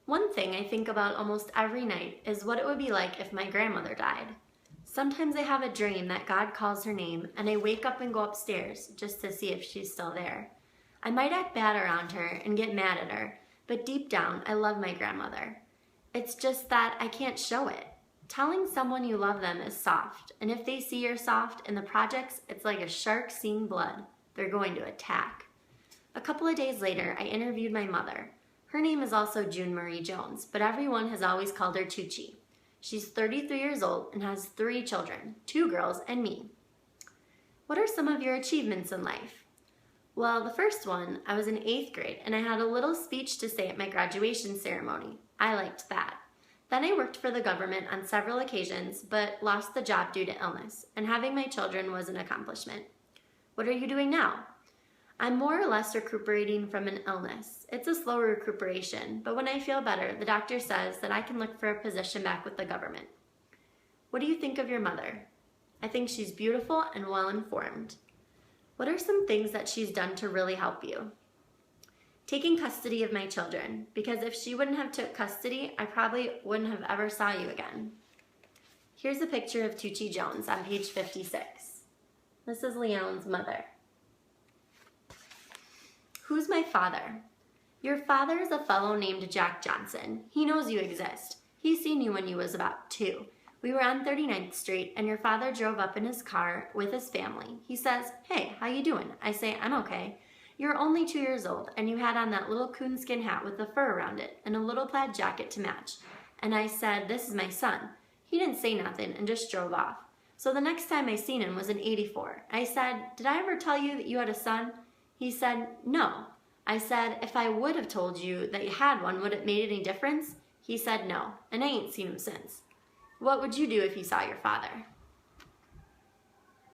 One thing I think about almost every night is what it would be like if my grandmother died. Sometimes I have a dream that God calls her name and I wake up and go upstairs just to see if she's still there. I might act bad around her and get mad at her, but deep down I love my grandmother. It's just that I can't show it. Telling someone you love them is soft, and if they see you're soft in the projects, it's like a shark seeing blood. They're going to attack. A couple of days later, I interviewed my mother. Her name is also June Marie Jones, but everyone has always called her Tucci. She's 33 years old and has 3 children, 2 girls and me. What are some of your achievements in life? Well, the first one, I was in 8th grade and I had a little speech to say at my graduation ceremony. I liked that. Then I worked for the government on several occasions, but lost the job due to illness, and having my children was an accomplishment. What are you doing now? I'm more or less recuperating from an illness. It's a slow recuperation, but when I feel better, the doctor says that I can look for a position back with the government. What do you think of your mother? I think she's beautiful and well-informed. What are some things that she's done to really help you? Taking custody of my children, because if she wouldn't have took custody, I probably wouldn't have ever saw you again. Here's a picture of Tucci Jones on page 56. This is LeAlan's mother. Who's my father? Your father is a fellow named Jack Johnson. He knows you exist. He's seen you when you was about 2. We were on 39th Street and your father drove up in his car with his family. He says, "Hey, how you doing?" I say, "I'm okay." You're only 2 years old and you had on that little coonskin hat with the fur around it and a little plaid jacket to match. And I said, "This is my son." He didn't say nothing and just drove off. So the next time I seen him was in '84. I said, "Did I ever tell you that you had a son?" He said, "No." I said, "If I would have told you that you had one, would it made any difference?" He said no, and I ain't seen him since. What would you do if you saw your father?